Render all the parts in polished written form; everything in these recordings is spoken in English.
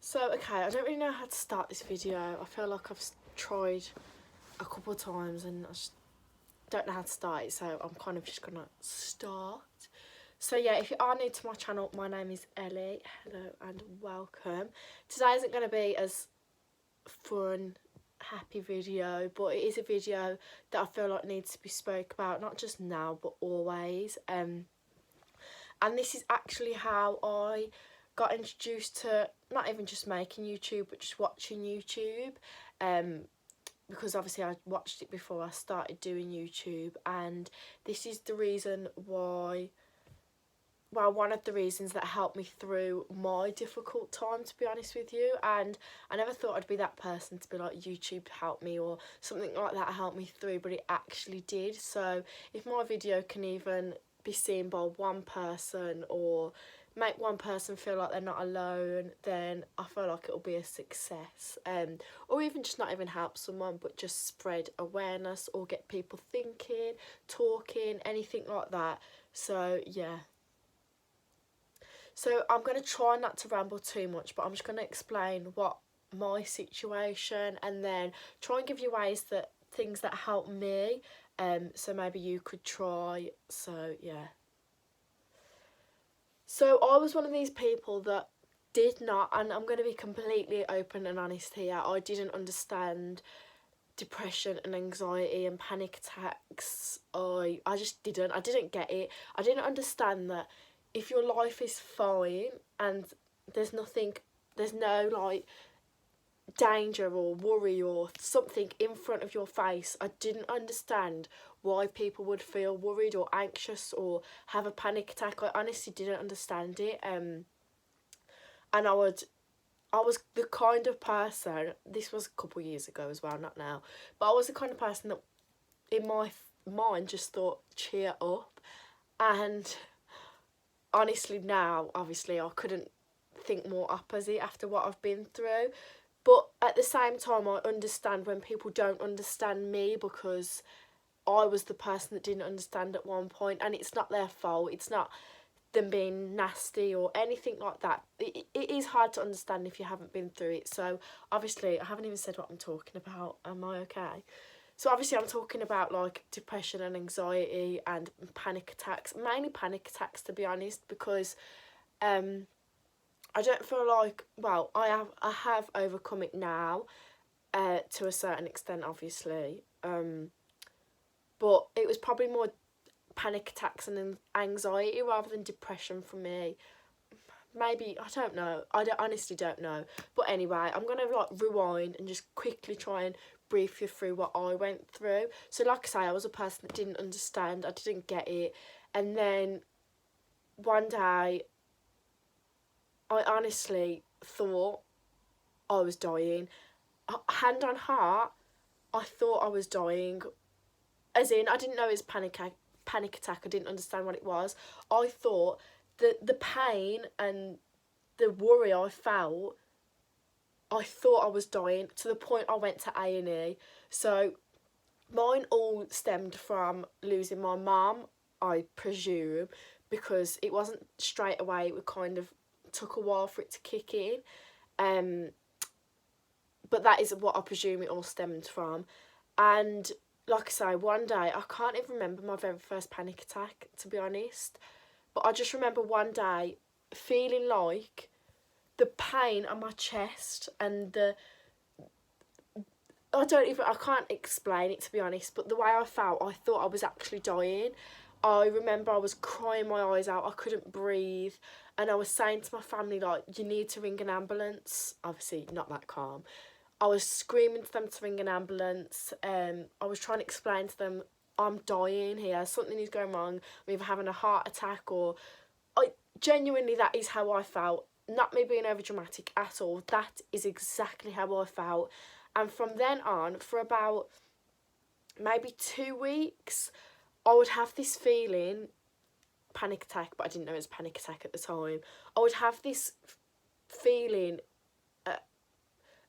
So, okay, I don't really know how to start this video. I feel like I've tried a couple of times and I just don't know how to start it, so I'm kind of just gonna start. So yeah, if you are new to my channel, my name is Ellie. Hello and welcome. Today isn't going to be as fun, happy video, but it is a video that I feel like needs to be spoke about, not just now but always. And this is actually how I got introduced to not even just making YouTube but just watching YouTube, because obviously I watched it before I started doing YouTube, and this is the reason why, well, one of the reasons that helped me through my difficult time, to be honest with you. And I never thought I'd be that person to be like, YouTube helped me or something like that helped me through, but it actually did. So if my video can even be seen by one person or make one person feel like they're not alone, then I feel like it'll be a success. Or even just not even help someone, but just spread awareness or get people thinking, talking, anything like that. So yeah. So I'm going to try not to ramble too much, but I'm just going to explain what my situation, and then try and give you things that help me, so maybe you could try. So yeah. So I was one of these people that did not, and I'm going to be completely open and honest here, I didn't understand depression and anxiety and panic attacks. I just didn't. I didn't get it. I didn't understand that if your life is fine and there's no like danger or worry or something in front of your face, I didn't understand why people would feel worried or anxious or have a panic attack. I honestly didn't understand it. And I was the kind of person, this was a couple of years ago as well, not now, but I was the kind of person that in my mind just thought, cheer up. And honestly now, obviously, I couldn't think more opposite after what I've been through. But at the same time, I understand when people don't understand me, because I was the person that didn't understand at one point, and it's not their fault. It's not them being nasty or anything like that. It is hard to understand if you haven't been through it. So obviously, I haven't even said what I'm talking about. Am I okay? So obviously I'm talking about like depression and anxiety and panic attacks, mainly panic attacks, to be honest, because I don't feel like, well, I have overcome it now, to a certain extent, obviously, but it was probably more panic attacks and anxiety rather than depression for me. Maybe, I don't know, honestly don't know. But anyway, I'm going to like rewind and just quickly try and brief you through what I went through. So like I say, I was a person that didn't understand, I didn't get it, and then one day I honestly thought I was dying. Hand on heart, I thought I was dying. As in, I didn't know it was panic attack, I didn't understand what it was. I thought the pain and the worry I felt, I thought I was dying, to the point I went to A&E. So mine all stemmed from losing my mum, I presume, because it wasn't straight away. It kind of took a while for it to kick in. But that is what I presume it all stemmed from. And like I say, one day, I can't even remember my very first panic attack, to be honest. But I just remember one day feeling like the pain on my chest and I can't explain it, to be honest, but the way I felt, I thought I was actually dying. I remember I was crying my eyes out, I couldn't breathe, and I was saying to my family, like, you need to ring an ambulance. Obviously, not that calm. I was screaming to them to ring an ambulance. I was trying to explain to them, I'm dying here, something is going wrong, I'm either having a heart attack or... Genuinely, that is how I felt. Not me being over dramatic at all. That is exactly how I felt. And from then on, for about maybe 2 weeks, I would have this feeling, panic attack, but I didn't know it was panic attack at the time. I would have this feeling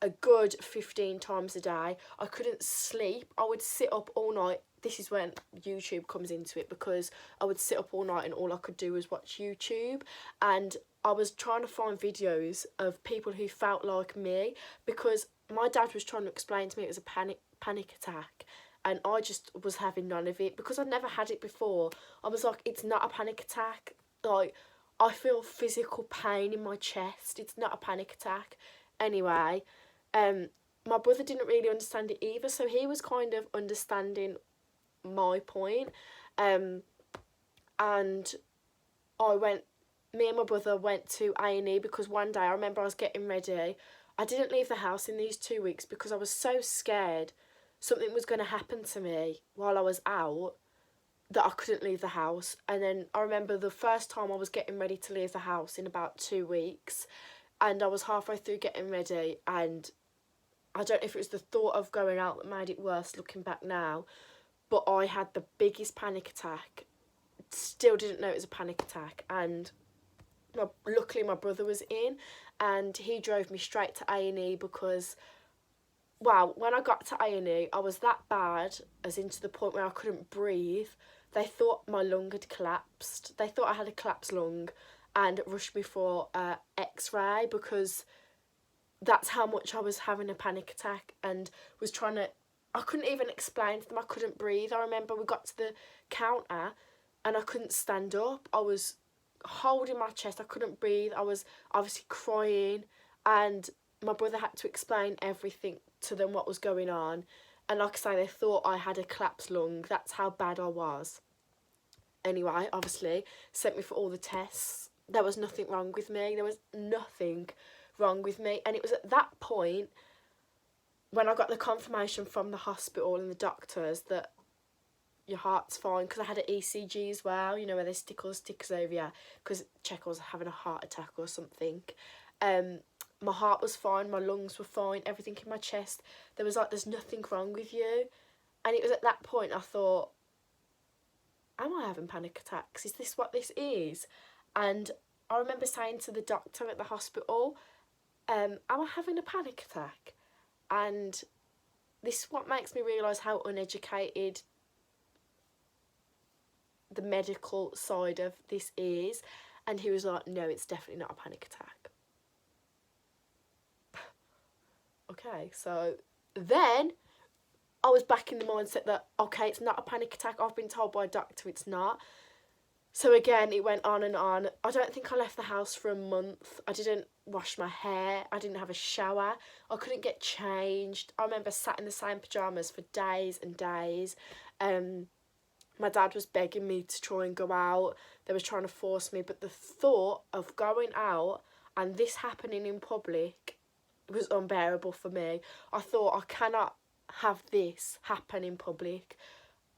a good 15 times a day. I couldn't sleep. I would sit up all night. This is when YouTube comes into it, because I would sit up all night and all I could do was watch YouTube. And I was trying to find videos of people who felt like me, because my dad was trying to explain to me it was a panic attack, and I just was having none of it because I'd never had it before. I was like, it's not a panic attack. Like, I feel physical pain in my chest. It's not a panic attack. Anyway, my brother didn't really understand it either, so he was kind of understanding my point. And me and my brother went to A&E because one day I remember I was getting ready. I didn't leave the house in these 2 weeks because I was so scared something was going to happen to me while I was out that I couldn't leave the house. And then I remember the first time I was getting ready to leave the house in about 2 weeks, and I was halfway through getting ready, and I don't know if it was the thought of going out that made it worse looking back now, but I had the biggest panic attack. Still didn't know it was a panic attack, and luckily my brother was in, and he drove me straight to A&E because, wow, when I got to A&E, I was that bad, as in to the point where I couldn't breathe. They thought my lung had collapsed. They thought I had a collapsed lung and rushed me for x-ray, because that's how much I was having a panic attack, and was trying to... I couldn't even explain to them I couldn't breathe. I remember we got to the counter and I couldn't stand up. I was holding my chest. I couldn't breathe. I was obviously crying, and my brother had to explain everything to them, what was going on. And like I say, they thought I had a collapsed lung. That's how bad I was. Anyway, obviously, sent me for all the tests. There was nothing wrong with me. There was nothing wrong with me. And it was at that point when I got the confirmation from the hospital and the doctors that your heart's fine, because I had an ECG as well, you know, where they stick all the stickers over you because check I was having a heart attack or something. My heart was fine, my lungs were fine, everything in my chest. There was like, there's nothing wrong with you. And it was at that point I thought, am I having panic attacks? Is this what this is? And I remember saying to the doctor at the hospital, am I having a panic attack? And this is what makes me realise how uneducated the medical side of this is. And he was like, no, it's definitely not a panic attack. Okay, so then I was back in the mindset that, okay, it's not a panic attack. I've been told by a doctor it's not. So again, it went on and on. I don't think I left the house for a month. I didn't wash my hair. I didn't have a shower. I couldn't get changed. I remember sat in the same pyjamas for days and days. My dad was begging me to try and go out. They was trying to force me. But the thought of going out and this happening in public was unbearable for me. I thought, I cannot have this happen in public.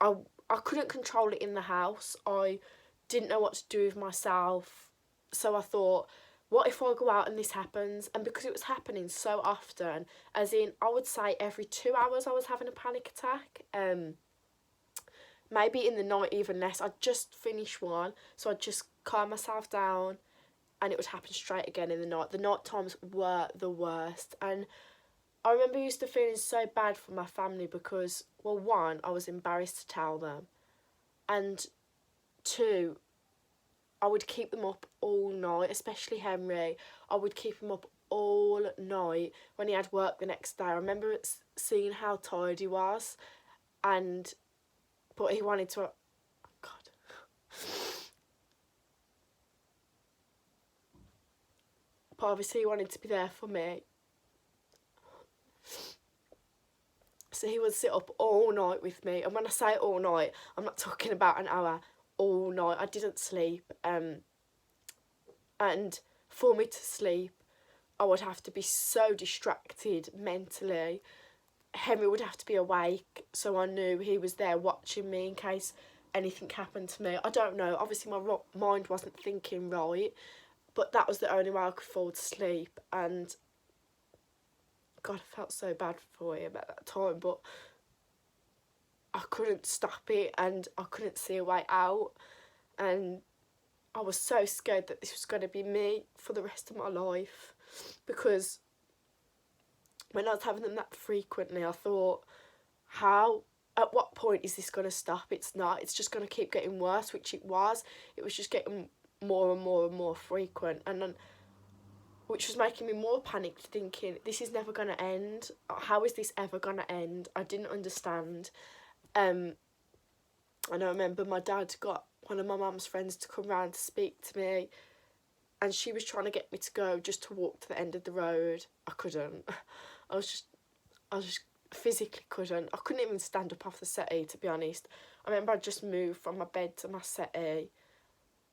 I couldn't control it in the house. I didn't know what to do with myself. So I thought, what if I go out and this happens? And because it was happening so often, as in, I would say every 2 hours I was having a panic attack. Maybe in the night even less. I'd just finish one, so I'd just calm myself down, and it would happen straight again in the night. The night times were the worst. And I remember used to feeling so bad for my family because, well, one, I was embarrassed to tell them. And two, I would keep them up all night, especially Henry. I would keep him up all night when he had work the next day. I remember seeing how tired he was, but he wanted to... Oh, God. But obviously he wanted to be there for me. So he would sit up all night with me. And when I say all night, I'm not talking about an hour. All night. I didn't sleep. And for me to sleep, I would have to be so distracted mentally. Henry would have to be awake, so I knew he was there watching me in case anything happened to me. I don't know. Obviously, my mind wasn't thinking right, but that was the only way I could fall to sleep. And God, I felt so bad for him at that time, but I couldn't stop it, and I couldn't see a way out. And I was so scared that this was going to be me for the rest of my life, because when I was having them that frequently, I thought, at what point is this going to stop? It's not. It's just going to keep getting worse, which it was. It was just getting more and more and more frequent, and then, which was making me more panicked, thinking, this is never going to end. How is this ever going to end? I didn't understand. And I remember my dad got one of my mum's friends to come round to speak to me, and she was trying to get me to go just to walk to the end of the road. I couldn't. I was just physically couldn't. I couldn't even stand up off the settee, to be honest. I remember I just moved from my bed to my settee,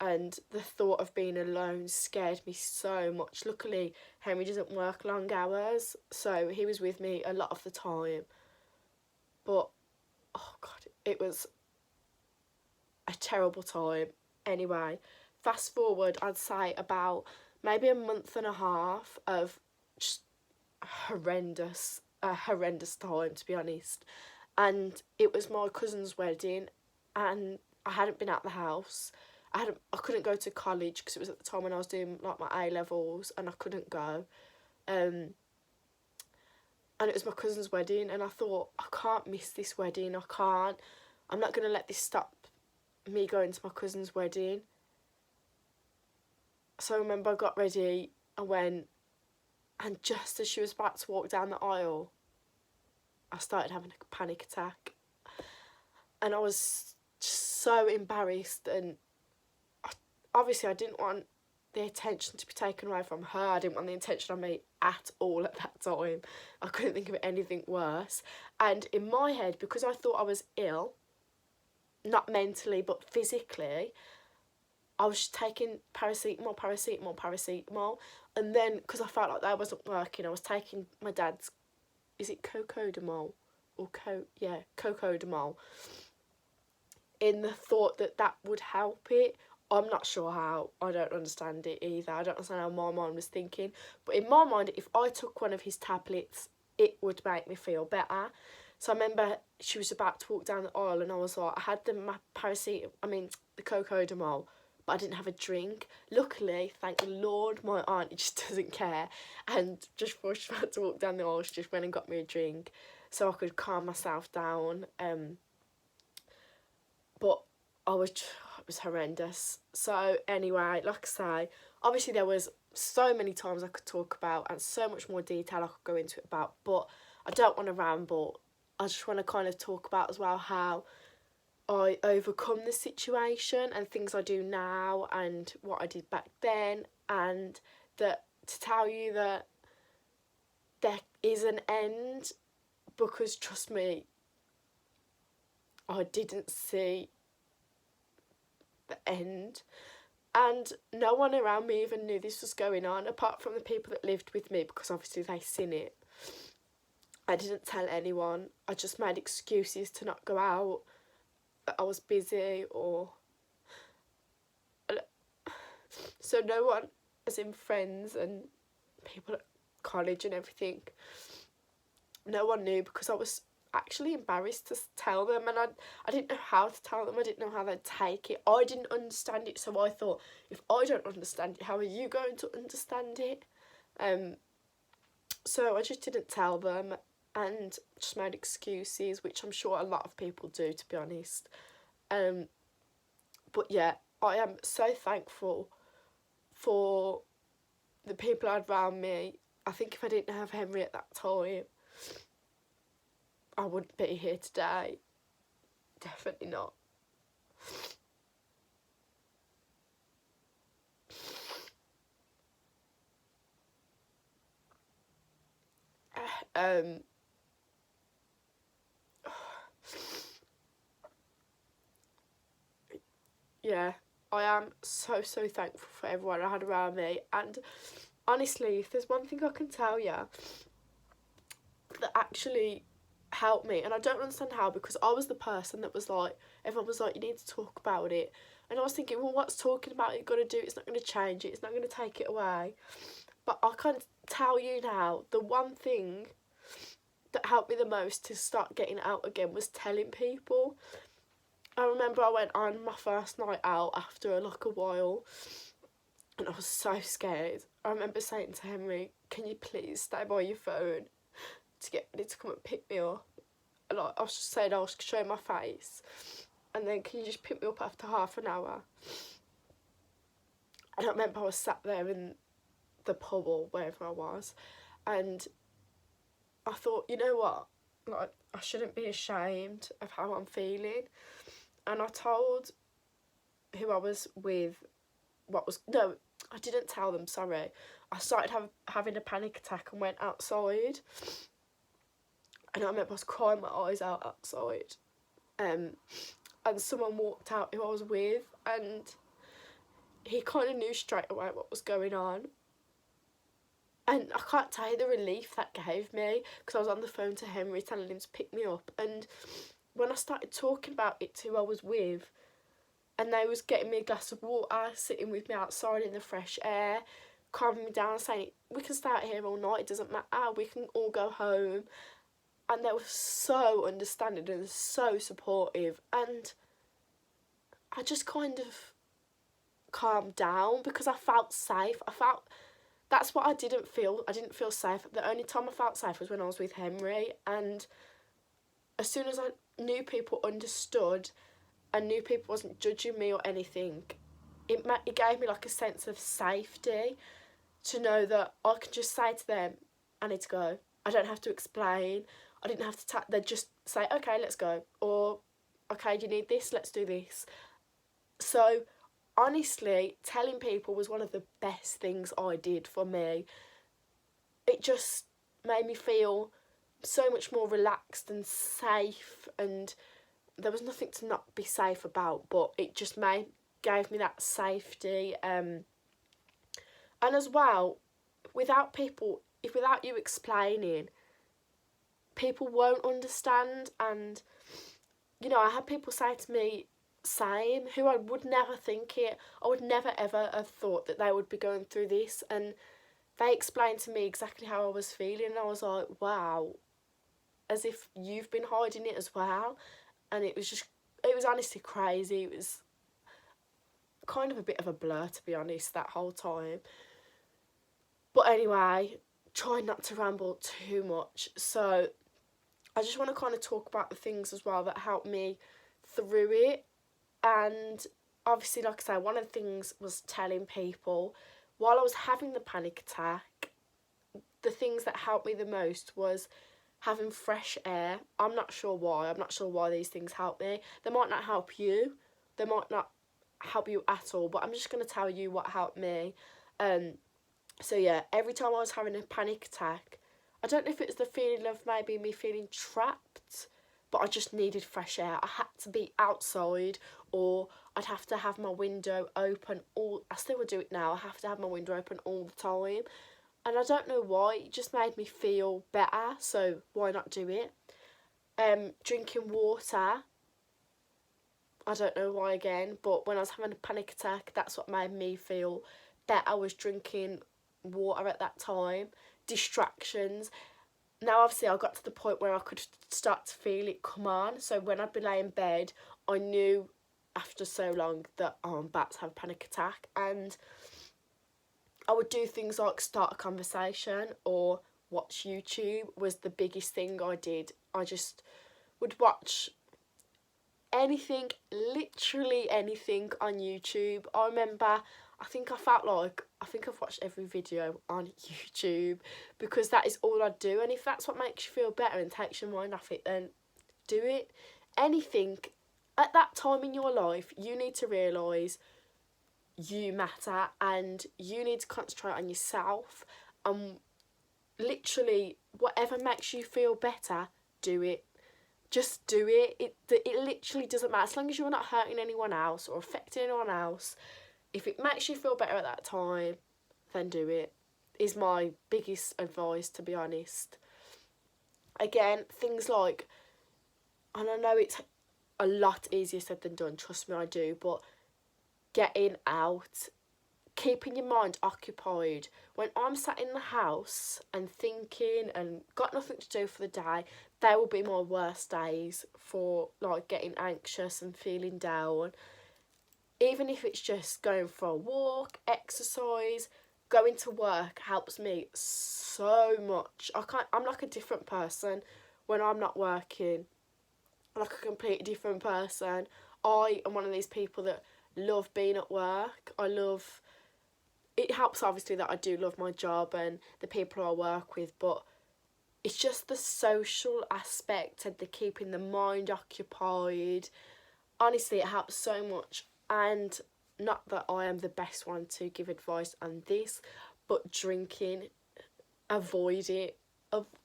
and the thought of being alone scared me so much. Luckily, Henry doesn't work long hours, so he was with me a lot of the time. But, oh God, it was a terrible time. Anyway, fast forward, I'd say about maybe a month and a half of just a horrendous time, to be honest. And it was my cousin's wedding, and I hadn't been out the house. I couldn't go to college because it was at the time when I was doing like my A-levels, and I couldn't go. And it was my cousin's wedding, and I thought, I can't miss this wedding. I'm not going to let this stop me going to my cousin's wedding. So I remember I got ready, I went, and just as she was about to walk down the aisle, I started having a panic attack. And I was just so embarrassed, and obviously I didn't want the attention to be taken away from her. I didn't want the attention on me at all at that time. I couldn't think of anything worse. And in my head, because I thought I was ill, not mentally but physically, I was just taking paracetamol, and then, because I felt like that wasn't working, I was taking my dad's, is it cocodamol? Cocodamol, in the thought that would help it. I'm not sure how. I don't understand it either. I don't understand how my mind was thinking. But in my mind, if I took one of his tablets, it would make me feel better. So I remember she was about to walk down the aisle, and I was like, I had the cocodamol, but I didn't have a drink. Luckily, thank the Lord, my auntie just doesn't care. And just before she was about to walk down the aisle, she just went and got me a drink so I could calm myself down. But it was horrendous. So anyway, like I say, obviously there was so many times I could talk about, and so much more detail I could go into it about, but I don't want to ramble. I just want to kind of talk about as well how I overcome the situation and things I do now and what I did back then, and that to tell you that there is an end, because trust me, I didn't see the end, and no one around me even knew this was going on apart from the people that lived with me, because obviously they seen it. I didn't tell anyone. I just made excuses to not go out, that I was busy, or so no one, as in friends and people at college and everything, no one knew, because I was actually embarrassed to tell them, and I didn't know how to tell them. I didn't know how they'd take it. I didn't understand it, so I thought, if I don't understand it, how are you going to understand it? So I just didn't tell them and just made excuses, which I'm sure a lot of people do, to be honest. But yeah, I am so thankful for the people I had around me. I think if I didn't have Henry at that time, I wouldn't be here today. Definitely not. Yeah, I am so thankful for everyone I had around me, and honestly, if there's one thing I can tell you that actually helped me, and I don't understand how, because I was the person that was like, everyone was like, you need to talk about it, and I was thinking, well, what's talking about it got to do? It's not going to change it, it's not going to take it away. But I can tell you now, the one thing that helped me the most to start getting out again was telling people. I remember I went on my first night out after a while, and I was so scared. I remember saying to Henry, can you please stay by your phone? to get ready to come and pick me up. And I was just saying I was showing my face. And then, can you just pick me up after half an hour? And I remember I was sat there in the pub or wherever I was. And I thought, you know what? Like, I shouldn't be ashamed of how I'm feeling. And I told who I was with no, I didn't tell them, sorry. I started having a panic attack and went outside. And I remember I was crying my eyes out outside. And someone walked out who I was with, and he kind of knew straight away what was going on. And I can't tell you the relief that gave me, because I was on the phone to Henry telling him to pick me up. And when I started talking about it to who I was with, and they was getting me a glass of water, sitting with me outside in the fresh air, calming me down, saying, we can stay out here all night, it doesn't matter, we can all go home. And they were so understanding and so supportive. And I just kind of calmed down because I felt safe. That's what I didn't feel. I didn't feel safe. The only time I felt safe was when I was with Henry. And as soon as I knew people understood and knew people wasn't judging me or anything, it gave me like a sense of safety to know that I could just say to them, I need to go. I don't have to explain. I didn't have to they'd just say, okay, let's go. Or, okay, do you need this? Let's do this. So, honestly, telling people was one of the best things I did for me. It just made me feel so much more relaxed and safe, and there was nothing to not be safe about, but it just gave me that safety. And as well, without you explaining, people won't understand. And, you know, I had people say to me, same, who I would never think it. I would never ever have thought that they would be going through this, and they explained to me exactly how I was feeling, and I was like, wow, as if you've been hiding it as well. And it was honestly crazy. It was kind of a bit of a blur, to be honest, that whole time. But anyway, try not to ramble too much. So I just want to kind of talk about the things as well that helped me through it. And obviously, like I say, one of the things was telling people. While I was having the panic attack, the things that helped me the most was having fresh air. I'm not sure why these things help me. They might not help you. They might not help you at all, but I'm just going to tell you what helped me. So yeah, every time I was having a panic attack, I don't know if it was the feeling of maybe me feeling trapped, but I just needed fresh air. I had to be outside, or I'd have to have my window open I still would do it now. I have to have my window open all the time. And I don't know why, it just made me feel better, so why not do it? Drinking water, I don't know why again, but when I was having a panic attack, that's what made me feel better, was drinking water at that time. Distractions. Now, obviously, I got to the point where I could start to feel it come on. So when I'd be laying in bed, I knew after so long that I'm about to have a panic attack. And I would do things like start a conversation or watch YouTube was the biggest thing I did. I just would watch anything, literally anything on YouTube. I remember, I think I've watched every video on YouTube because that is all I do. And if that's what makes you feel better and takes your mind off it, then do it. Anything. At that time in your life, you need to realise you matter and you need to concentrate on yourself. Literally, whatever makes you feel better, do it. Just do it. It literally doesn't matter. As long as you're not hurting anyone else or affecting anyone else, if it makes you feel better at that time, then do it. Is my biggest advice, to be honest. Again, things like, and I know it's a lot easier said than done, trust me, I do, but getting out, keeping your mind occupied. When I'm sat in the house and thinking and got nothing to do for the day, they will be my worst days for like getting anxious and feeling down. Even if it's just going for a walk, exercise, going to work helps me so much. I'm like a different person when I'm not working. I'm like a completely different person. I am one of these people that love being at work. It helps obviously that I do love my job and the people I work with, but it's just the social aspect and the keeping the mind occupied. Honestly, it helps so much. And not that I am the best one to give advice on this, but drinking, avoid it.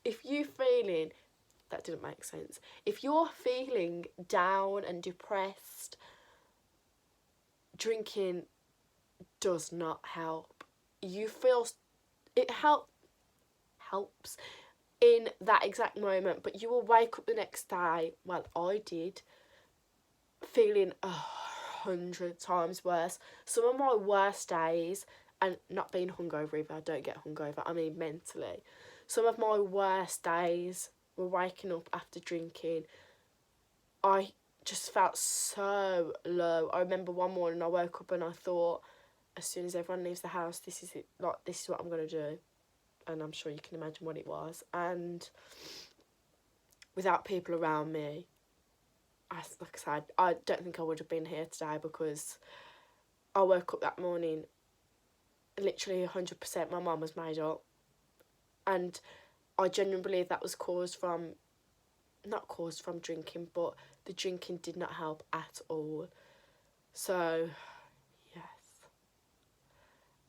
If you're feeling, that didn't make sense. If you're feeling down and depressed, drinking does not help. You feel it helps in that exact moment, but you will wake up the next day, well, I did, feeling 100 times worse. Some of my worst days, and not being hungover either, I don't get hungover, I mean mentally. Some of my worst days were waking up after drinking. I just felt so low. I remember one morning I woke up and I thought, as soon as everyone leaves the house, this is it, like, this is what I'm going to do. And I'm sure you can imagine what it was. And without people around me, like I said, I don't think I would have been here today, because I woke up that morning literally 100% my mum was made up. And I genuinely believe that was not caused from drinking, but the drinking did not help at all. So, yes.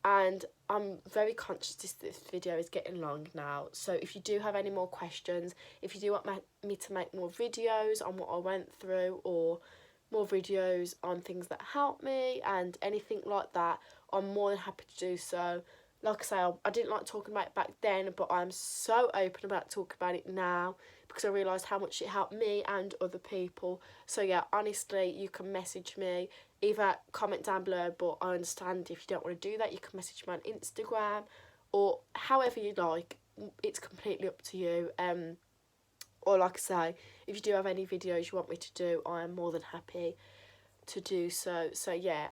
And I'm very conscious this video is getting long now, so if you do have any more questions, if you do want me to make more videos on what I went through, or more videos on things that helped me and anything like that, I'm more than happy to do so. Like I say, I didn't like talking about it back then, but I'm so open about talking about it now because I realised how much it helped me and other people. So yeah, honestly, you can message me, either comment down below, but I understand if you don't want to do that, you can message me on Instagram, or however you like. It's completely up to you. Or like I say, if you do have any videos you want me to do, I am more than happy to do so. So yeah,